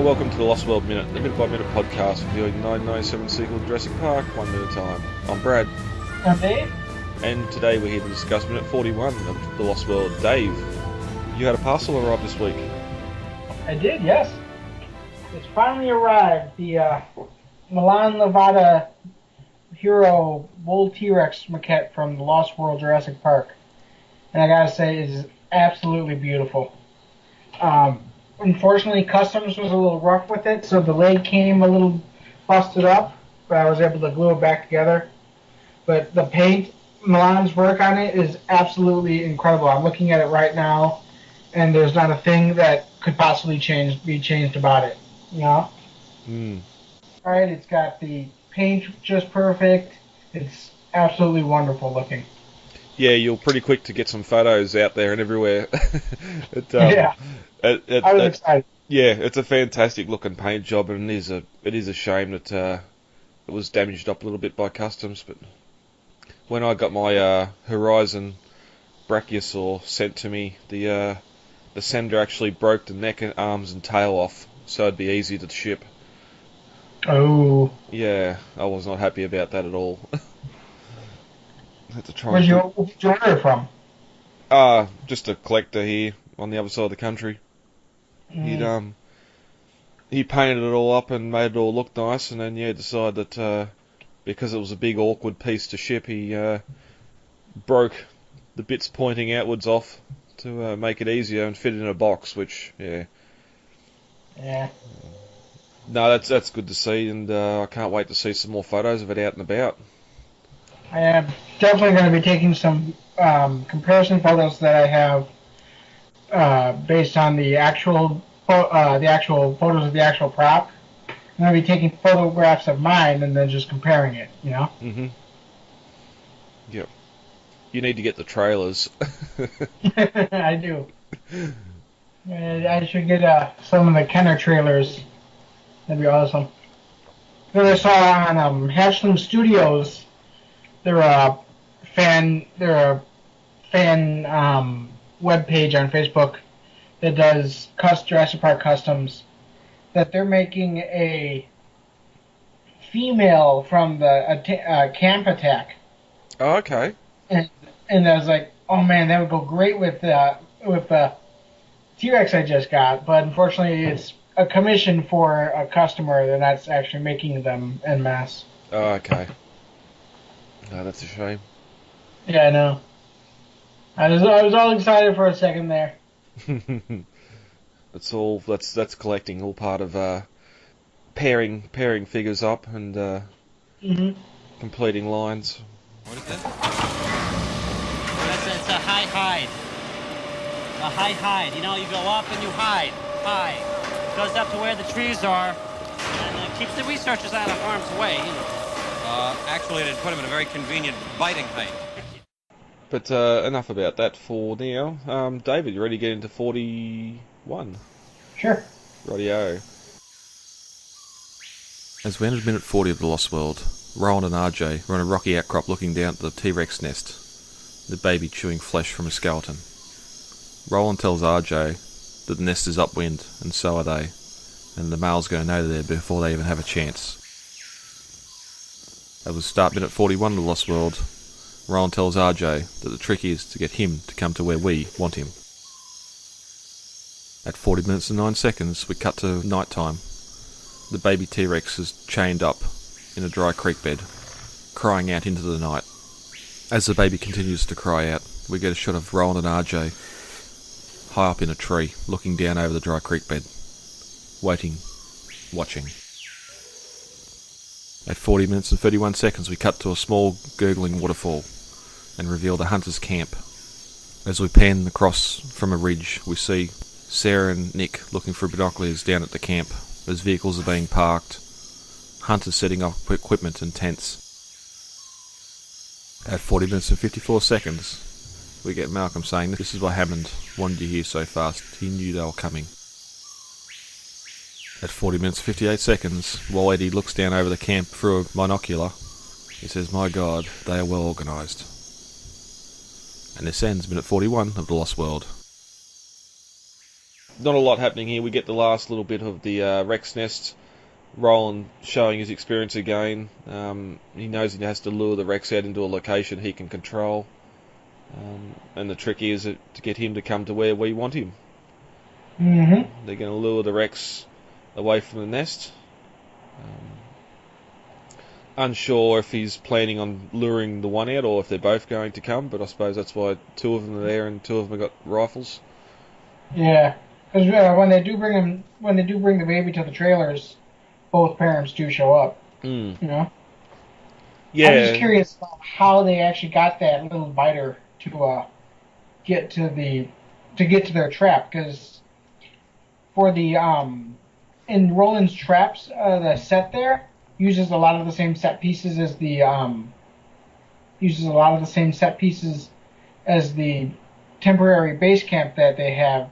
Welcome to the Lost World Minute, the minute-by-minute podcast reviewing the 1997 sequel to Jurassic Park, 1 minute at a time. I'm Brad. I'm Dave. And today we're here to discuss minute 41 of the Lost World. Dave, you had a parcel arrive this week. I did, yes. It's finally arrived. The Milan, Nevada Hero Bull T-Rex maquette from the Lost World Jurassic Park. And I gotta say, it is absolutely beautiful. Unfortunately, Customs was a little rough with it, so the leg came a little busted up, but I was able to glue it back together. But the paint, Milan's work on it is absolutely incredible. I'm looking at it right now, and there's not a thing that could possibly be changed about it. You know? Alright, it's got the paint just perfect. It's absolutely wonderful looking. Yeah, you're pretty quick to get some photos out there and everywhere. Yeah. I was excited. Yeah, it's a fantastic looking paint job, and it is a shame that it was damaged up a little bit by Customs. But when I got my Horizon Brachiosaur sent to me, the sender actually broke the neck and arms and tail off, so it'd be easy to ship. Oh. Yeah, I was not happy about that at all. Had to try. Where'd you order it from? Just a collector here on the other side of the country. He painted it all up and made it all look nice, and then decided that because it was a big awkward piece to ship, he broke the bits pointing outwards off to make it easier and fit it in a box. Which Yeah. No, that's good to see, and I can't wait to see some more photos of it out and about. I am definitely going to be taking some comparison photos that I have based on the actual photos of the actual prop. I'm going to be taking photographs of mine and then just comparing it, you know? Mm-hmm. Yep. You need to get the trailers. I do. I should get some of the Kenner trailers. That'd be awesome. Then I saw on Hatchling Studios, they're a fan web page on Facebook that does Jurassic Park customs, that they're making a female from the Camp Attack. Oh, okay. And I was like, oh man, that would go great with the T-Rex I just got. But unfortunately, it's a commission for a customer. They're not actually making them en masse. Oh, okay. No, that's a shame. Yeah, I know. I was all excited for a second there. That's collecting, all part of pairing figures up and completing lines. What is that? It's a high hide. A high hide. You know, you go up and you hide. High. Goes up to where the trees are and keeps the researchers out of harm's way. You know. Actually, it'd put him in a very convenient biting height. But enough about that for now. David, you ready to get into 41? Sure. Rightio. As we entered minute 40 of The Lost World, Roland and RJ were on a rocky outcrop looking down at the T-Rex nest, the baby chewing flesh from a skeleton. Roland tells RJ that the nest is upwind, and so are they, and the male's going to know they're there before they even have a chance. As we start minute 41 of The Lost World, Roland tells RJ that the trick is to get him to come to where we want him. At 40 minutes and 9 seconds, we cut to night time. The baby T-Rex is chained up in a dry creek bed, crying out into the night. As the baby continues to cry out, we get a shot of Roland and RJ high up in a tree, looking down over the dry creek bed, waiting, watching. At 40 minutes and 31 seconds, we cut to a small, gurgling waterfall and reveal the hunter's camp. As we pan across from a ridge, we see Sarah and Nick looking through binoculars down at the camp as vehicles are being parked, hunters setting up equipment and tents. At 40 minutes and 54 seconds, we get Malcolm saying, "This is what happened. Wanted you here so fast. He knew they were coming." At 40 minutes and 58 seconds, while Eddie looks down over the camp through a binocular, he says, "My God, they are well organised." And this ends minute 41 of The Lost World. not a lot happening here. We get the last little bit of the Rex nest. Roland showing his experience again. He knows he has to lure the Rex out into a location he can control. And the trick is to get him to come to where we want him. Mm-hmm. They're going to lure the Rex away from the nest. Unsure if he's planning on luring the one out or if they're both going to come, but I suppose that's why two of them are there and two of them have got rifles. Yeah, because when they do bring the baby to the trailers, both parents do show up. You know. Yeah. I'm just curious about how they actually got that little biter to get to their trap, because for the in Roland's traps, the set there uses a lot of the same set pieces as the temporary base camp that they have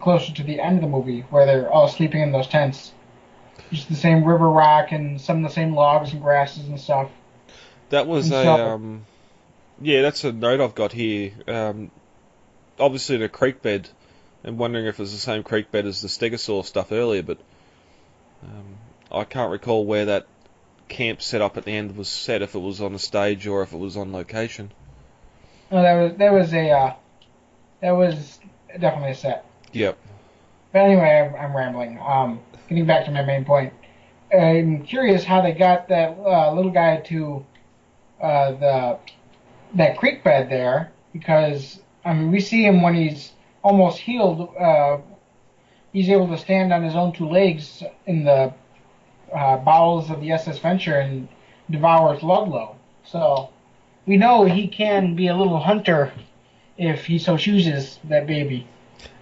closer to the end of the movie, where they're all sleeping in those tents. Just the same river rock and some of the same logs and grasses and stuff. That was that's a note I've got here. Obviously in a creek bed, and wondering if it's the same creek bed as the stegosaur stuff earlier, but I can't recall where that camp set up at the end was set, if it was on a stage or if it was on location. No, that was definitely a set. Yep. But anyway, I'm rambling. Getting back to my main point, I'm curious how they got that little guy to that creek bed there, because we see him when he's almost healed. He's able to stand on his own two legs in the bowels of the SS Venture and devours Ludlow. So we know he can be a little hunter if he so chooses, that baby.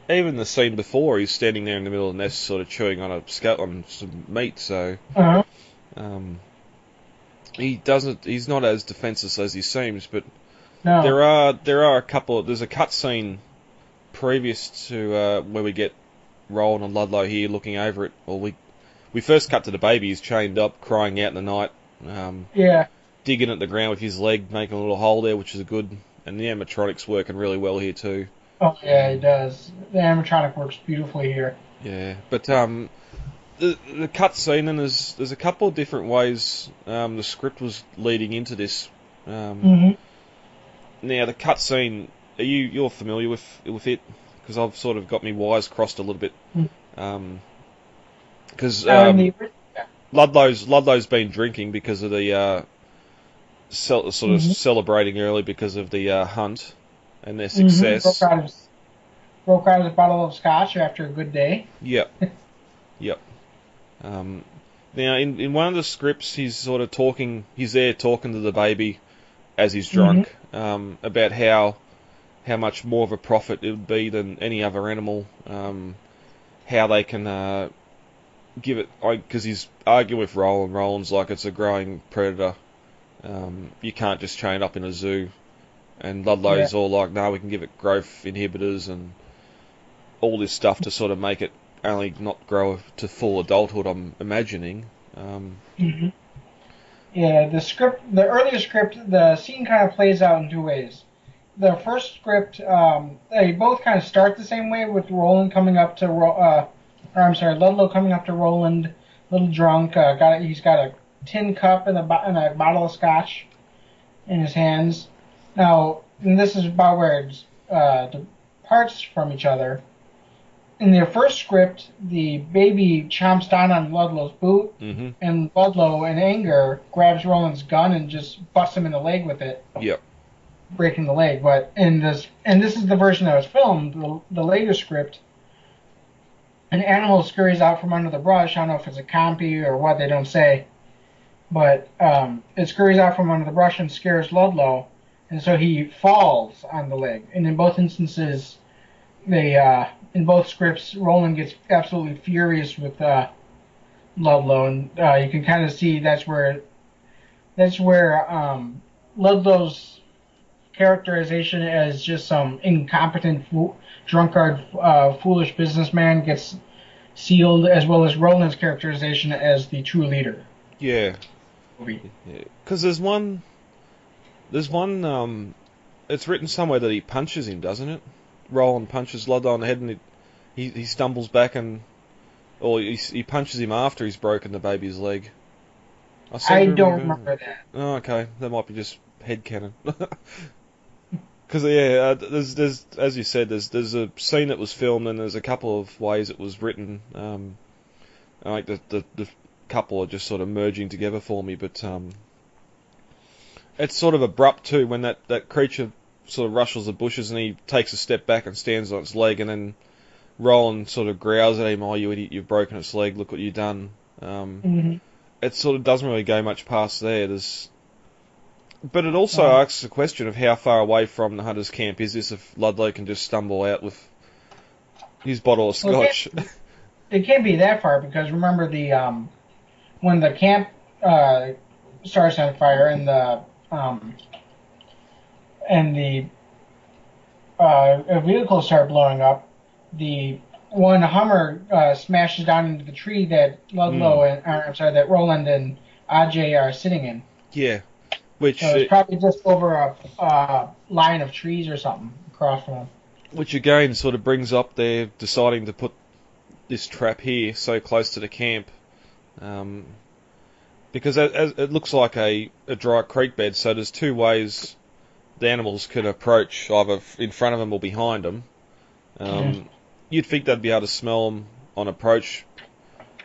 Even the scene before, he's standing there in the middle of the nest, sort of chewing on on some meat. So he's not as defenseless as he seems. But no. there are a couple. There's a cut scene previous to where we get Roland and Ludlow here looking over it. Or we first cut to the baby. He's chained up, crying out in the night. Digging at the ground with his leg, making a little hole there, which is good. And the animatronics working really well here too. Oh yeah, it does. The animatronic works beautifully here. Yeah, but the cut scene, and there's a couple of different ways the script was leading into this. Now the cut scene, you're familiar with it? Because I've sort of got me wires crossed a little bit. Because Ludlow's been drinking because of the celebrating early because of the hunt and their success. Broke out his bottle of scotch after a good day. Yep. Now, in one of the scripts, he's there talking to the baby as he's drunk, about how much more of a profit it would be than any other animal, how they can give it, because he's arguing with Roland. Roland's like, it's a growing predator. You can't just chain it up in a zoo. And Ludlow's all like, no, we can give it growth inhibitors and all this stuff to sort of make it only not grow to full adulthood, I'm imagining. Yeah, the earlier script, the scene kind of plays out in two ways. The first script, they both kind of start the same way, with Roland coming up to, Ludlow coming up to Roland, a little drunk. He's got a tin cup and a bottle of scotch in his hands. Now, and this is about where it departs from each other. In their first script, the baby chomps down on Ludlow's boot, and Ludlow, in anger, grabs Roland's gun and just busts him in the leg with it. Yep. Breaking the leg. But this is the version that was filmed, the later script, an animal scurries out from under the brush. I don't know if it's a compy or what, they don't say. But it scurries out from under the brush and scares Ludlow. And so he falls on the leg. And in both instances, in both scripts, Roland gets absolutely furious with Ludlow, and you can kind of see that's where Ludlow's characterization as just some incompetent, drunkard, foolish businessman gets sealed, as well as Roland's characterization as the true leader. Yeah. Because there's one. It's written somewhere that he punches him, doesn't it? Roland punches Ludlow on the head, and he stumbles back or he punches him after he's broken the baby's leg. I don't remember that. Oh, okay. That might be just headcanon. Because there's as you said, there's a scene that was filmed and there's a couple of ways it was written. Like the couple are just sort of merging together for me, but it's sort of abrupt too when that creature sort of rushes the bushes and he takes a step back and stands on its leg, and then Roland sort of growls at him, "Oh, you idiot! You've broken its leg. Look what you've done." It sort of doesn't really go much past there. But it also asks the question of how far away from the hunter's camp is this if Ludlow can just stumble out with his bottle of scotch. It can't be that far, because remember when the camp starts on fire and the vehicles start blowing up, the one Hummer smashes down into the tree that that Roland and Ajay are sitting in. Yeah, which so it's probably just over a line of trees or something across from them. Which again sort of brings up their deciding to put this trap here so close to the camp, because as it looks like a dry creek bed, so there's two ways the animals can approach, either in front of them or behind them. You'd think they'd be able to smell them on approach.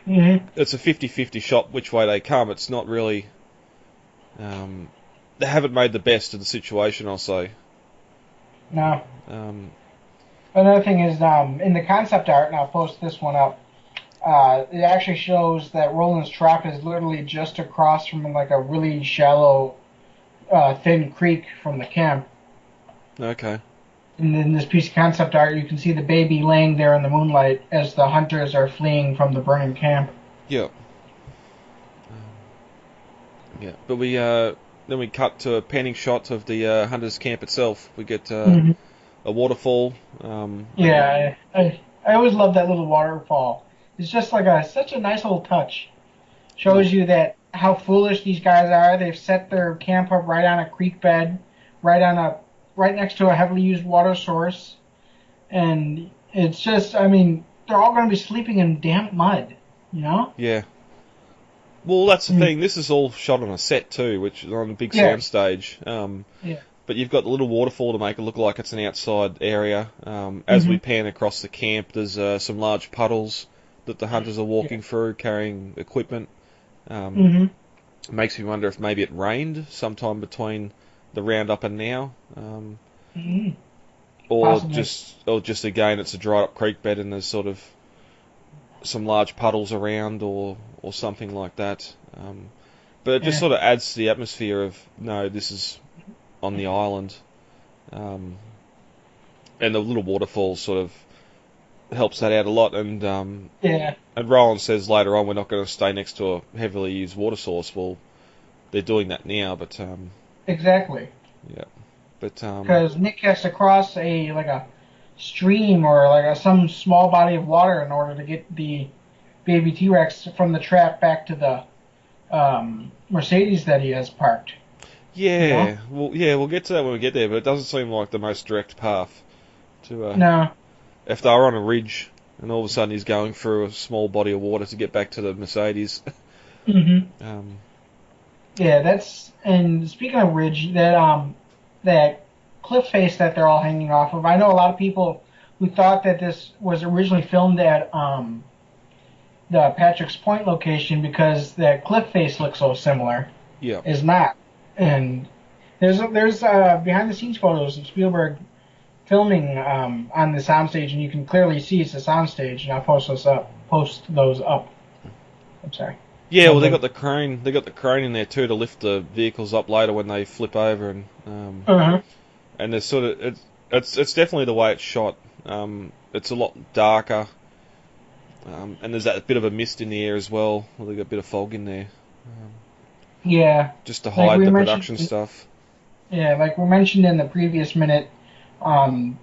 It's a 50-50 shot which way they come. It's not really... they haven't made the best of the situation, I'll say. No. Another thing is, in the concept art, and I'll post this one up, it actually shows that Roland's trap is literally just across from like a really shallow, thin creek from the camp. Okay. And in this piece of concept art, you can see the baby laying there in the moonlight as the hunters are fleeing from the burning camp. Yeah. But then we cut to a panning shot of the hunters' camp itself. We get a waterfall. I always love that little waterfall. It's just like such a nice little touch. Shows you that how foolish these guys are. They've set their camp up right on a creek bed, right next to a heavily used water source, and it's just, I mean, they're all going to be sleeping in damp mud, you know? Yeah. Well, that's the thing. This is all shot on a set too, which is on a big sound stage. But you've got the little waterfall to make it look like it's an outside area. As we pan across the camp, there's some large puddles that the hunters are walking through, carrying equipment. Makes me wonder if maybe it rained sometime between the roundup and now, or just again it's a dried up creek bed and there's sort of some large puddles around or something like that. But it just sort of adds to the atmosphere of no, this is on the island, and the little waterfall sort of helps that out a lot. And and Roland says later on we're not going to stay next to a heavily used water source. Well, they're doing that now, but exactly. Yeah, but because Nick has to cross a stream or some small body of water in order to get the baby T-Rex from the trap back to the Mercedes that he has parked. Yeah, we'll get to that when we get there, but it doesn't seem like the most direct path to. No. If they were on a ridge and all of a sudden he's going through a small body of water to get back to the Mercedes. And speaking of ridge, that cliff face that they're all hanging off of, I know a lot of people who thought that this was originally filmed at the Patrick's Point location because that cliff face looks so similar. Yeah. Is not. And there's behind the scenes photos of Spielberg filming on the soundstage, and you can clearly see it's a soundstage, and I'll post those up. I'm sorry. Yeah, well, they got the crane in there too to lift the vehicles up later when they flip over, and there's sort of it's definitely the way it's shot. It's a lot darker, and there's that bit of a mist in the air as well. They got a bit of fog in there. Just to hide the production stuff. Yeah, like we mentioned in the previous minute,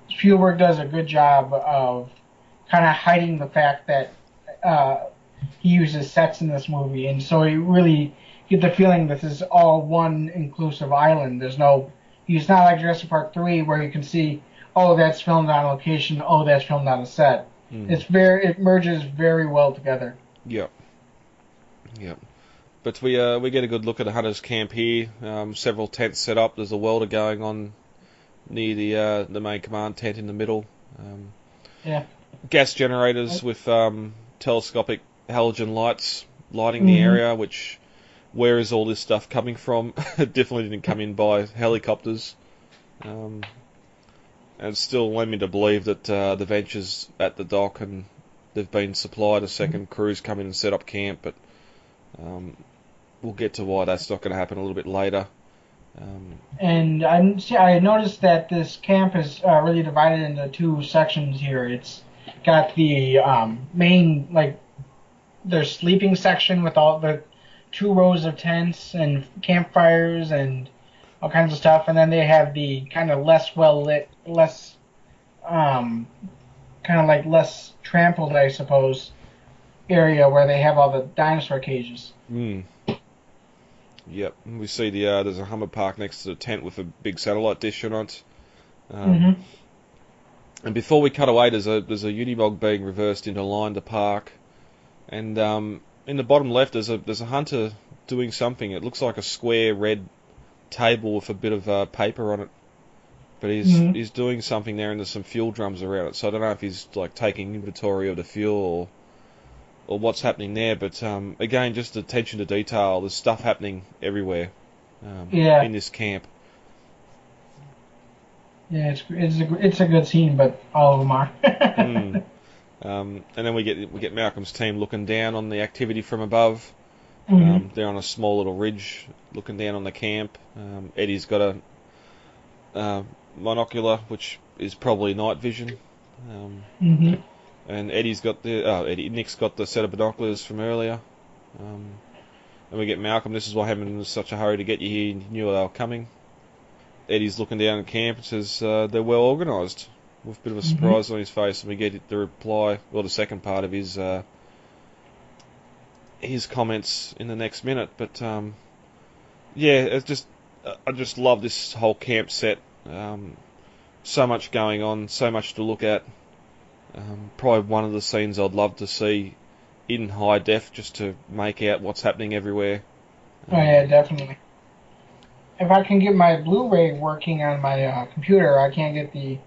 Spielberg does a good job of kind of hiding the fact that he uses sets in this movie, and so you really get the feeling this is all one inclusive island. It's not like Jurassic Park 3 where you can see, oh, that's filmed on location, oh, that's filmed on a set. It merges very well together. Yep. Yep. But we get a good look at the hunters' camp here. Several tents set up. There's a welder going on near the main command tent in the middle. Yeah. Gas generators with telescopic halogen lights lighting the area. Which, where is all this stuff coming from? It definitely didn't come in by helicopters. And it still led me to believe that the Venture's at the dock and they've been supplied a second crew's come in and set up camp, but we'll get to why that's not going to happen a little bit later. And I noticed that this camp is really divided into two sections here. It's got the main, like, their sleeping section with all the 2 rows of tents and campfires and all kinds of stuff, and then they have the kind of less well lit, less kind of like less trampled, I suppose, area where they have all the dinosaur cages. Yep, we see there's a Hummer park next to the tent with a big satellite dish on it. And before we cut away, there's a Unimog being reversed into line to park, and in the bottom left there's a hunter doing something. It looks like a square red table with a bit of paper on it, but he's doing something there, and there's some fuel drums around it. So I don't know if he's like taking inventory of the fuel or what's happening there. But again, just attention to detail. There's stuff happening everywhere in this camp. Yeah, it's a good scene, but all of them are. And then we get Malcolm's team looking down on the activity from above. They're on a small little ridge looking down on the camp. Eddie's got a monocular, which is probably night vision. And Eddie's got Nick's got the set of binoculars from earlier. And we get Malcolm. This is why Hammond was such a hurry to get you here. He knew they were coming. Eddie's looking down at camp and says they're well organised, with a bit of a surprise on his face. And we get the reply, well, the second part of his comments in the next minute. But yeah, I just love this whole camp set. So much going on, so much to look at. Probably one of the scenes I'd love to see in high def, just to make out what's happening everywhere. Oh yeah, definitely. If I can get my Blu-ray working on my computer, I can't get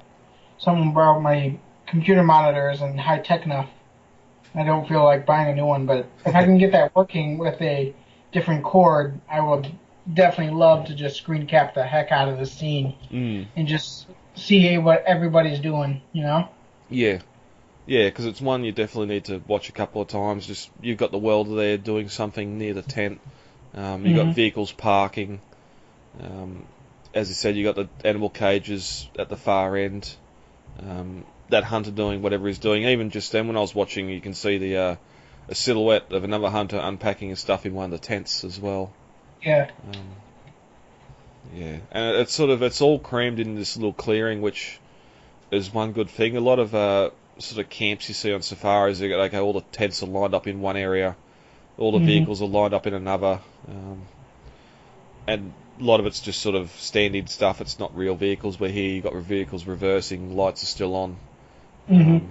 someone borrowed my computer monitors and high tech enough. I don't feel like buying a new one, but if I can get that working with a different cord, I would definitely love to just screen cap the heck out of the scene and just see what everybody's doing, you know? Yeah, because it's one you definitely need to watch a couple of times. Just you've got the welder there doing something near the tent. You've got vehicles parking. As you said, you got the animal cages at the far end. That hunter doing whatever he's doing. Even just then, when I was watching, you can see a silhouette of another hunter unpacking his stuff in one of the tents as well. Yeah. Yeah, and it's all crammed in this little clearing, which is one good thing. A lot of sort of camps you see on safaris, all the tents are lined up in one area, all the vehicles are lined up in another, and a lot of it's just sort of stand-in stuff. It's not real vehicles. Where here you've got vehicles reversing, lights are still on, and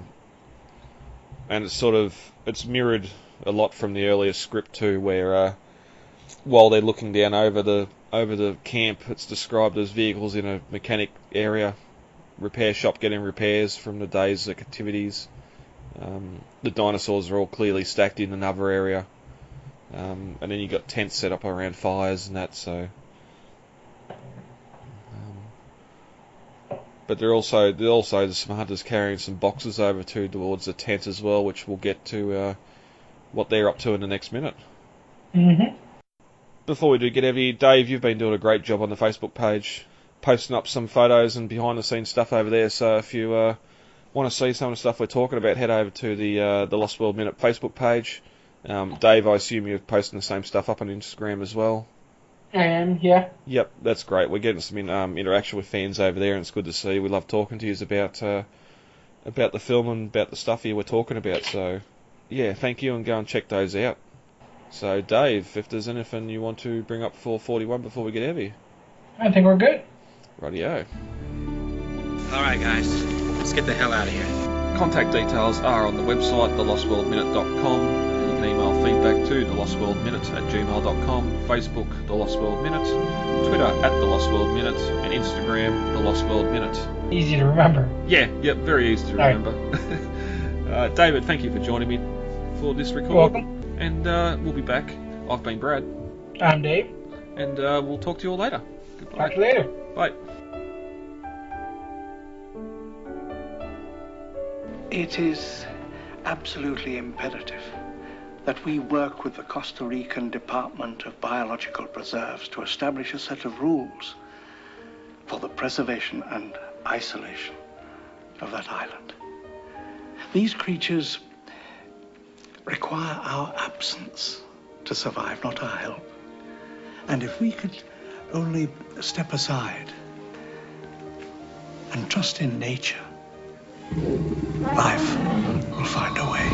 it's mirrored a lot from the earlier script too, where while they're looking down over the camp, it's described as vehicles in a mechanic area, repair shop getting repairs from the day's activities. The dinosaurs are all clearly stacked in another area, and then you got tents set up around fires and that. So, but there's some hunters carrying some boxes over towards the tent as well, which we'll get to what they're up to in the next minute. Before we do get heavy, Dave, you've been doing a great job on the Facebook page, posting up some photos and behind-the-scenes stuff over there. So if you want to see some of the stuff we're talking about, head over to the Lost World Minute Facebook page. Dave, I assume you're posting the same stuff up on Instagram as well. I am, yeah. Yep, that's great. We're getting some interaction with fans over there, and it's good to see. We love talking to you about the film and about the stuff here we're talking about. So, yeah, thank you, and go and check those out. So, Dave, if there's anything you want to bring up for 41 before we get heavy. I think we're good. Rightio. All right, guys, let's get the hell out of here. contact details are on the website, thelostworldminute.com. You can email feedback to thelostworldminute@gmail.com, Facebook, The Lost World Minute, Twitter @thelostworldminute, and Instagram, The Lost World Minute. Easy to remember. Yeah, very easy to remember. David, thank you for joining me for this record. Welcome. And we'll be back. I've been Brad. I'm Dave. And we'll talk to you all later. Goodbye. Talk to you later. Bye. It is absolutely imperative that we work with the Costa Rican Department of Biological Preserves to establish a set of rules for the preservation and isolation of that island. These creatures require our absence to survive, not our help. And if we could only step aside and trust in nature, life will find a way.